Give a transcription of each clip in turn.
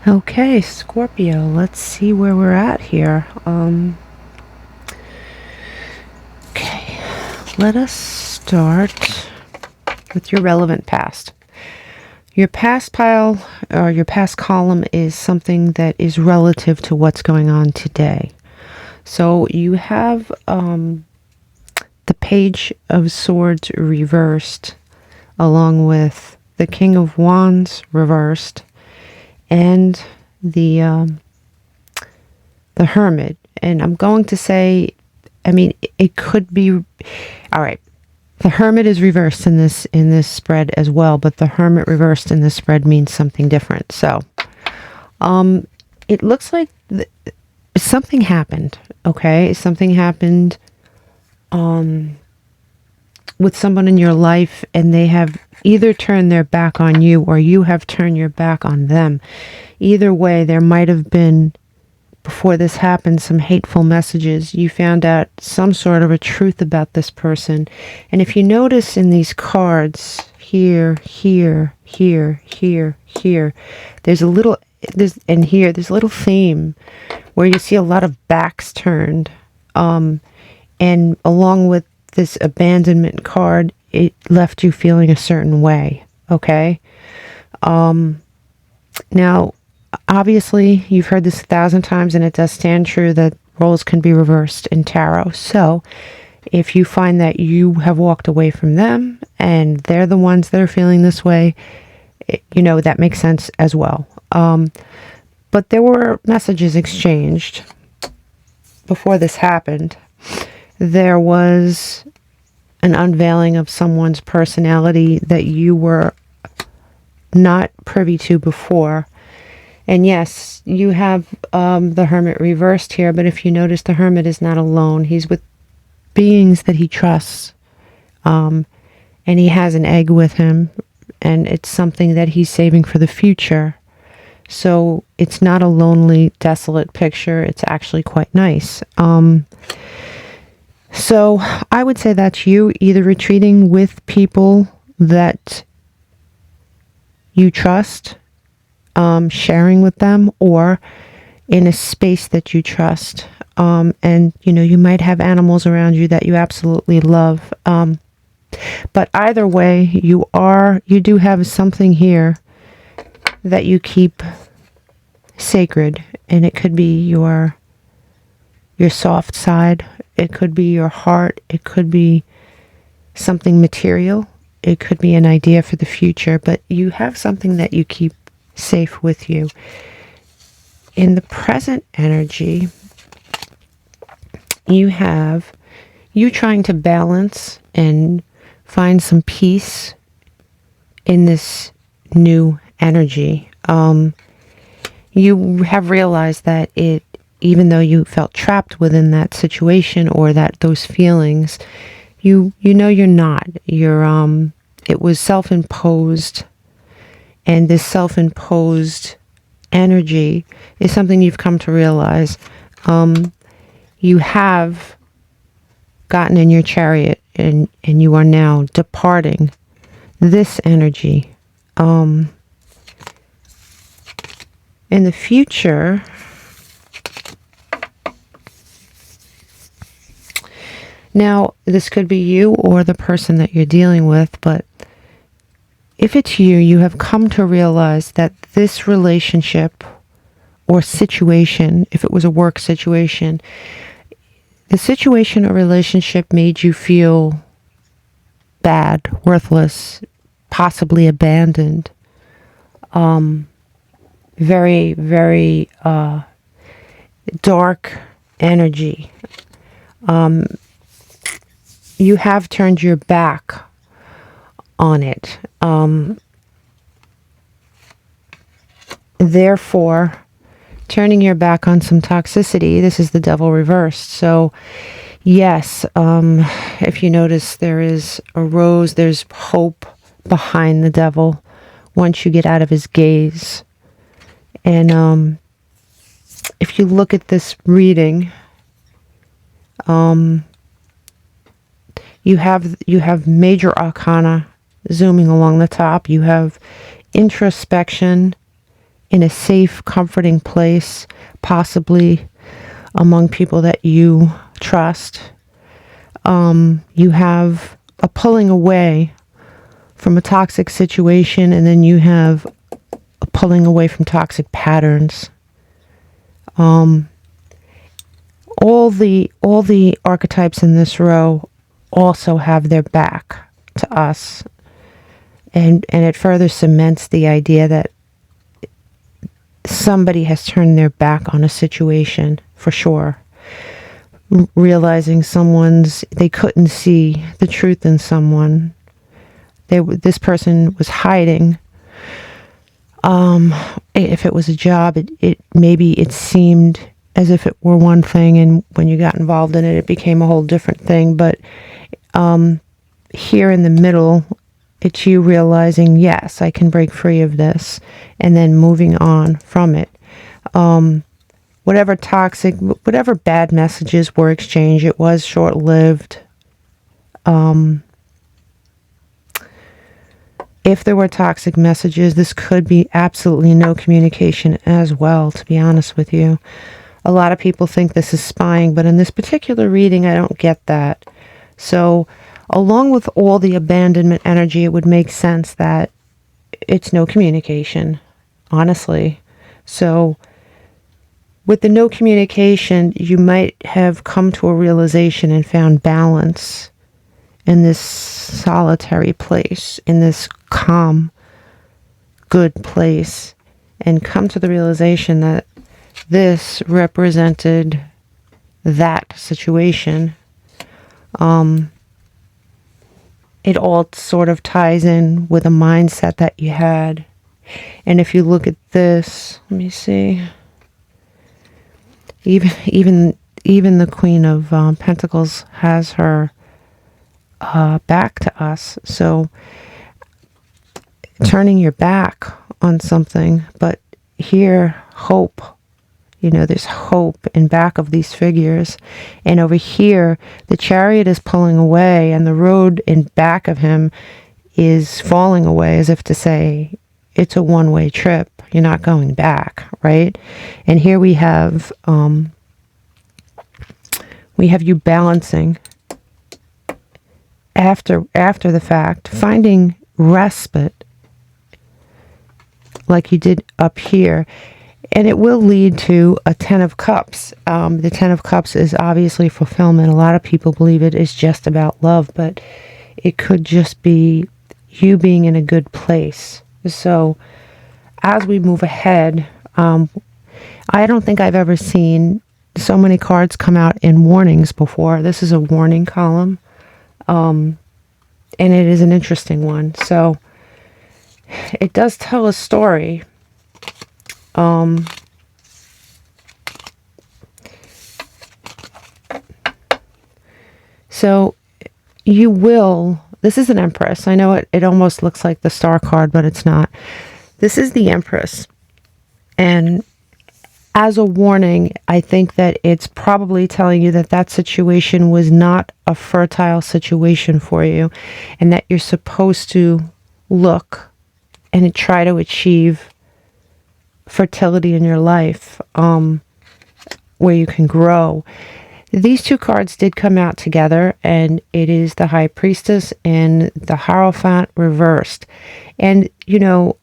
Okay, Scorpio, let's see where we're at here. Okay, let us start with your relevant past. Your past pile or your past column is something that is relative to what's going on today. So you have the Page of Swords reversed, along with the King of Wands reversed, and the Hermit. And I'm going to say, I mean, it could be, all right, the Hermit is reversed in this spread as well, but the Hermit reversed in this spread means something different. So it looks like something happened. Okay, something happened with someone in your life, and they have either turned their back on you or you have turned your back on them. Either way, there might have been, before this happened, some hateful messages. You found out some sort of a truth about this person. And if you notice in these cards, here, here, here, here, here, there's a little, there's a little theme where you see a lot of backs turned. And along with this abandonment card, it left you feeling a certain way. Okay. Now, obviously, you've heard this 1,000 times, and it does stand true that roles can be reversed in tarot. So if you find that you have walked away from them and they're the ones that are feeling this way, that makes sense as well. But there were messages exchanged before this happened. There was an unveiling of someone's personality that you were not privy to before. And yes, you have the Hermit reversed here, but if you notice, the Hermit is not alone. He's with beings that he trusts. And he has an egg with him, and it's something that he's saving for the future. So it's not a lonely, desolate picture. It's actually quite nice. So I would say that's you either retreating with people that you trust, sharing with them, or in a space that you trust. And you might have animals around you that you absolutely love. But either way, you do have something here that you keep sacred, and it could be your soft side. It could be your heart. It could be something material. It could be an idea for the future, but you have something that you keep safe with you. In the present energy, you have you trying to balance and find some peace in this new energy. You have realized that even though you felt trapped within that situation or those feelings, you're not. It was self-imposed, and this self-imposed energy is something you've come to realize. You have gotten in your chariot, and you are now departing this energy. In the future, now this could be you or the person that you're dealing with, but if it's you, you have come to realize that this relationship or situation, if it was a work situation, the situation or relationship made you feel bad, worthless, possibly abandoned. Very, very dark energy. You have turned your back on it. Therefore, turning your back on some toxicity, this is the Devil reversed. So, yes, if you notice, there is a rose, there's hope behind the Devil once you get out of his gaze. And if you look at this reading, you have major arcana zooming along the top. You have introspection in a safe, comforting place, possibly among people that you trust. You have a pulling away from a toxic situation, and then you have a pulling away from toxic patterns. All the archetypes in this row also have their back to us, and it further cements the idea that somebody has turned their back on a situation for sure. Realizing they couldn't see the truth in someone. This person was hiding. If it was a job, maybe it seemed as if it were one thing, and when you got involved in it, it became a whole different thing. But here in the middle, it's you realizing, yes, I can break free of this, and then moving on from it. Whatever bad messages were exchanged, it was short-lived. If there were toxic messages, this could be absolutely no communication as well, to be honest with you. A lot of people think this is spying, but in this particular reading, I don't get that. So, along with all the abandonment energy, it would make sense that it's no communication, honestly. So, with the no communication, you might have come to a realization and found balance in this solitary place, in this calm, good place, and come to the realization that this represented that situation. It all sort of ties in with a mindset that you had. And if you look at this, let me see. Even the Queen of Pentacles has her back to us. So turning your back on something, but here, hope. There's hope in back of these figures. And over here, the Chariot is pulling away, and the road in back of him is falling away, as if to say, it's a one-way trip. You're not going back, right? And here we have you balancing after the fact, finding respite like you did up here. And it will lead to a 10 of Cups. The 10 of Cups is obviously fulfillment. A lot of people believe it is just about love, but it could just be you being in a good place. So as we move ahead, I don't think I've ever seen so many cards come out in warnings before. This is a warning column, and it is an interesting one. So it does tell a story. So you will, this is an Empress. I know it almost looks like the Star card, but it's not. This is the Empress. And as a warning, I think that it's probably telling you that that situation was not a fertile situation for you, and that you're supposed to look and try to achieve fertility in your life, where you can grow. These two cards did come out together, and it is the High Priestess and the Hierophant reversed. And the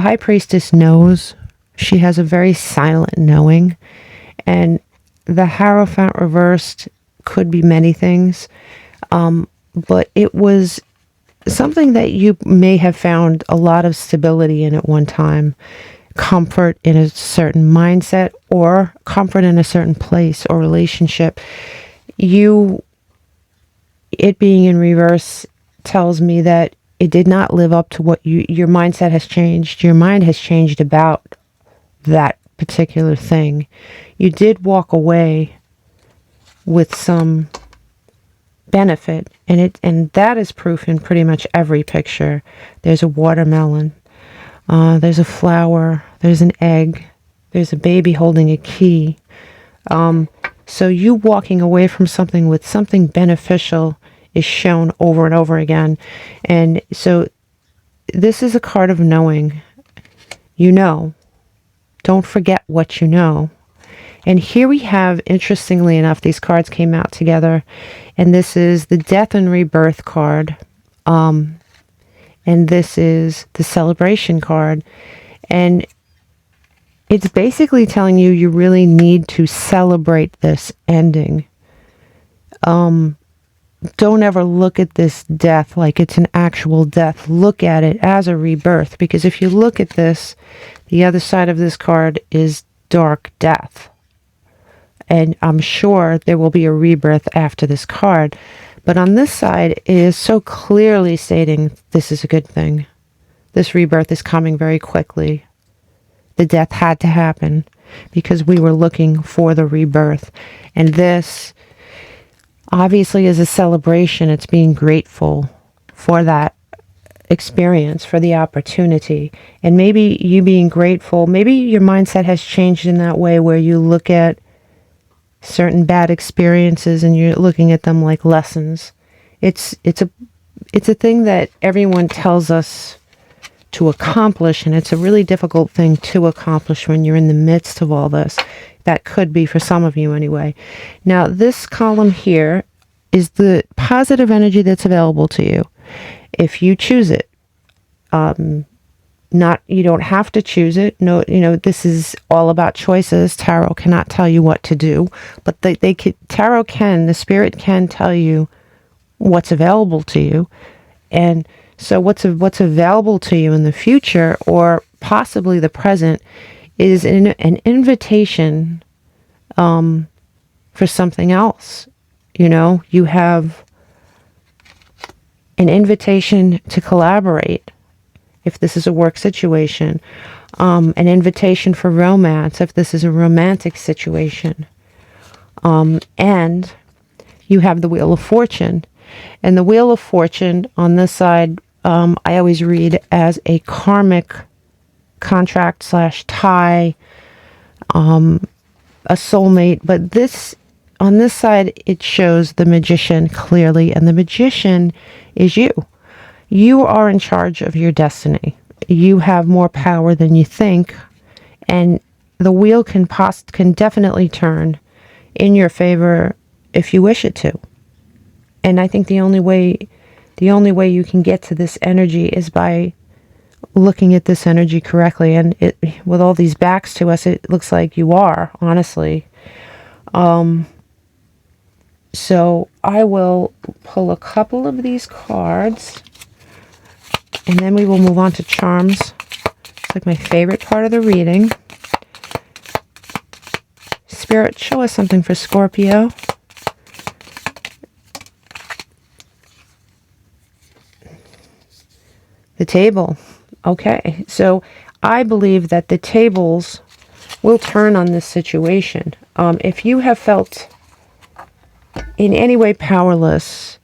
High Priestess knows. She has a very silent knowing, and the Hierophant reversed could be many things, but it was something that you may have found a lot of stability in at one time. Comfort in a certain mindset, or comfort in a certain place or relationship. It being in reverse tells me that it did not live up to what your mindset has changed. Your mind has changed about that particular thing. You did walk away with some benefit, and that is proof in pretty much every picture. There's a watermelon. There's a flower, there's an egg, there's a baby holding a key. So you walking away from something with something beneficial is shown over and over again. And so this is a card of knowing. you know. Don't forget what you know. And here we have, interestingly enough, these cards came out together. And this is the Death and Rebirth card. And this is the Celebration card. And it's basically telling you you really need to celebrate this ending. Don't ever look at this death like it's an actual death. Look at it as a rebirth. Because if you look at this, the other side of this card is dark death. And I'm sure there will be a rebirth after this card. But on this side, it is so clearly stating this is a good thing. This rebirth is coming very quickly. The death had to happen because we were looking for the rebirth. And this obviously is a celebration. It's being grateful for that experience, for the opportunity. And maybe you being grateful, maybe your mindset has changed in that way where you look at certain bad experiences and you're looking at them like lessons. It's a thing that everyone tells us to accomplish, and it's a really difficult thing to accomplish when you're in the midst of all this. That could be for some of you anyway. Now, this column here is the positive energy that's available to you if you choose it. You don't have to choose it. No, this is all about choices. Tarot cannot tell you what to do, but the spirit can tell you what's available to you. And so what's available to you in the future, or possibly the present, is an invitation for something else. You have an invitation to collaborate if this is a work situation, an invitation for romance if this is a romantic situation, and you have the Wheel of Fortune. And the Wheel of Fortune on this side, I always read as a karmic contract / tie, a soulmate. But on this side, it shows the Magician clearly, and the Magician is you. You are in charge of your destiny. You have more power than you think, and the wheel can definitely turn in your favor if you wish it to. And I think the only way you can get to this energy is by looking at this energy correctly. And with all these backs to us, it looks like you are, honestly. So I will pull a couple of these cards, and then we will move on to charms. It's like my favorite part of the reading. Spirit, show us something for Scorpio. The table. Okay, so I believe that the tables will turn on this situation. If you have felt in any way powerless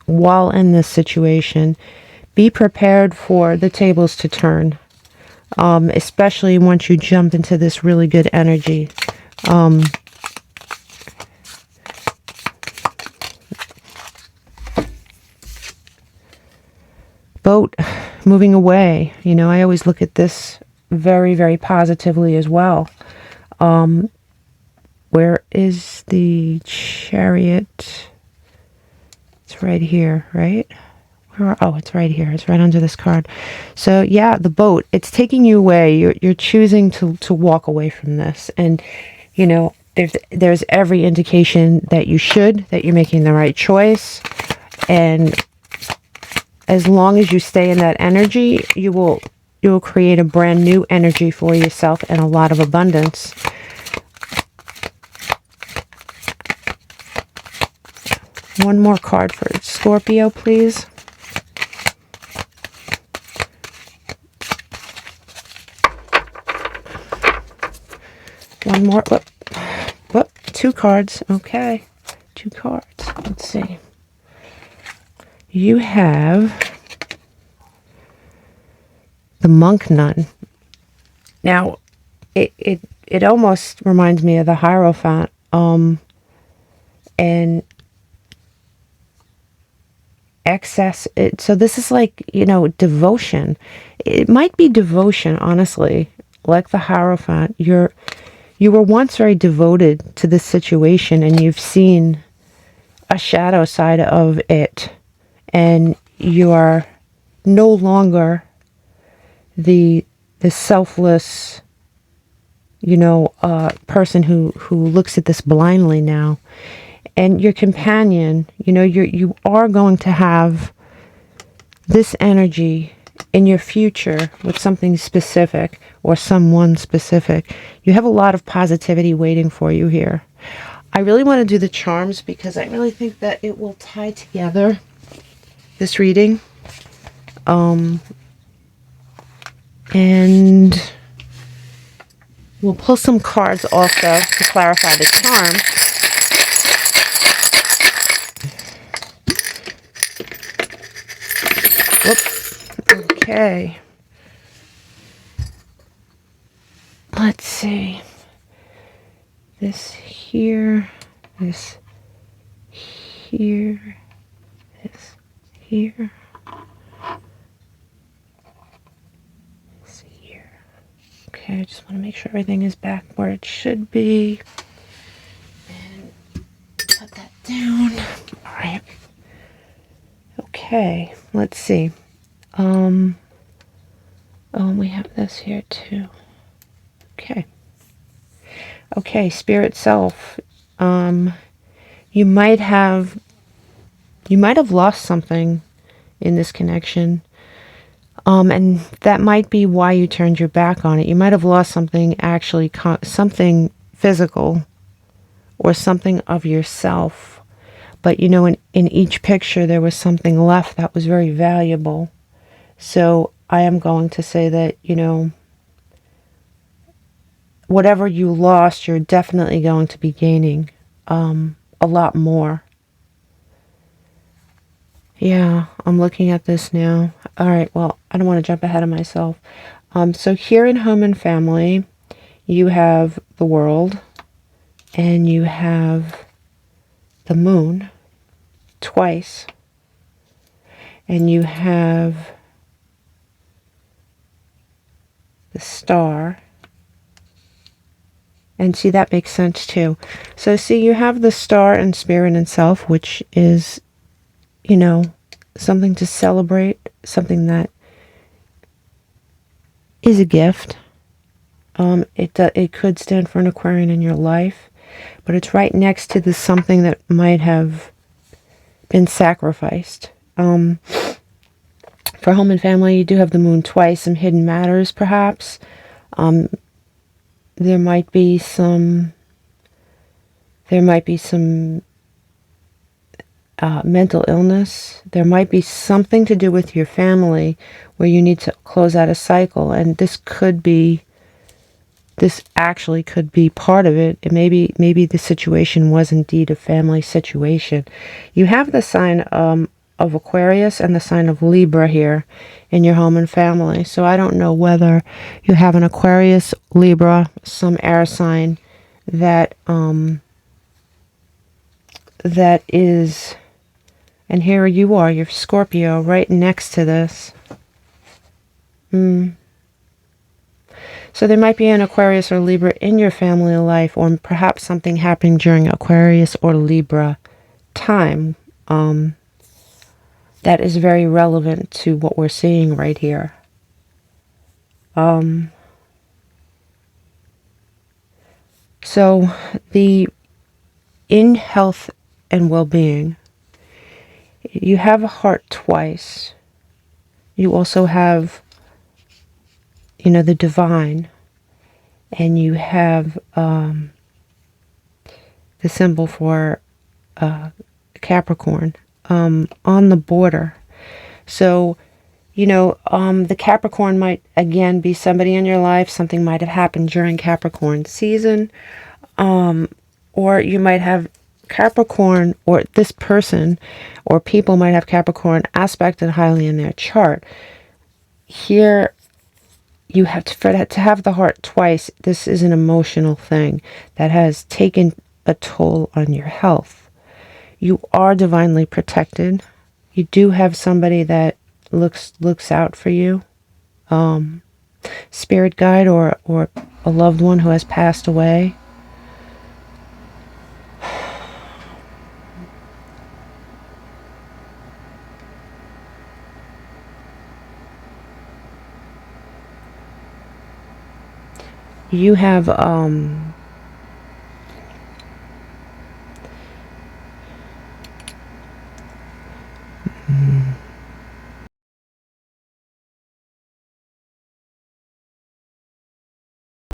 while in this situation, be prepared for the tables to turn, especially once you jump into this really good energy. Boat moving away. I always look at this very, very positively as well. Where is the Chariot? It's right here, right? It's right here. It's right under this card. So yeah, the boat, it's taking you away. You're choosing to walk away from this. And, there's every indication that you're making the right choice. And as long as you stay in that energy, you will create a brand new energy for yourself and a lot of abundance. One more card for Scorpio, please. One more. Whoop. 2 cards. Okay. 2 cards. Let's see. You have the Monk Nun. Now, it almost reminds me of the Hierophant. And excess. So this is like, devotion. It might be devotion, honestly, like the Hierophant. You were once very devoted to this situation, and you've seen a shadow side of it, and you are no longer the selfless, person who looks at this blindly now. And your companion, you are going to have this energy in your future with something specific or someone specific. You have a lot of positivity waiting for you here. I really want to do the charms because I really think that it will tie together this reading. And we'll pull some cards also to clarify the charm. Whoops. Okay. Let's see. This here, this here, this here. Okay, I just want to make sure everything is back where it should be. And put that down. All right. Okay, let's see. Oh, we have this here too. Okay. Okay, spirit self. You might have lost something in this connection. And that might be why you turned your back on it. You might have lost something, actually, something physical or something of yourself. But, in each picture, there was something left that was very valuable. So I am going to say that, whatever you lost, you're definitely going to be gaining a lot more. Yeah, I'm looking at this now. All right, well, I don't want to jump ahead of myself. So here in Home and Family, you have the World, and you have the Moon twice, and you have the Star. And see, that makes sense too. So see, you have the Star in Spirit and Self, which is, something to celebrate, something that is a gift. It could stand for an Aquarian in your life, but it's right next to the something that might have been sacrificed. For Home and Family, you do have the Moon twice, some hidden matters perhaps. There might be some mental illness. There might be something to do with your family where you need to close out a cycle, and this actually could be part of it. And maybe the situation was indeed a family situation. You have the sign of Aquarius and the sign of Libra here in your Home and Family. So I don't know whether you have an Aquarius, Libra, some air sign that is. And here you are, you're Scorpio, right next to this. So there might be an Aquarius or Libra in your family life, or perhaps something happening during Aquarius or Libra time that is very relevant to what we're seeing right here. So in health and well-being, you have a Heart twice. You also have, the Divine. And you have the symbol for Capricorn on the border. So, the Capricorn might, again, be somebody in your life. Something might have happened during Capricorn season. Or you might have Capricorn, or this person or people might have Capricorn aspected highly in their chart. Here, you have to have the Heart twice. This is an emotional thing that has taken a toll on your health. You are divinely protected. You do have somebody that looks out for you. spirit guide or a loved one who has passed away. You have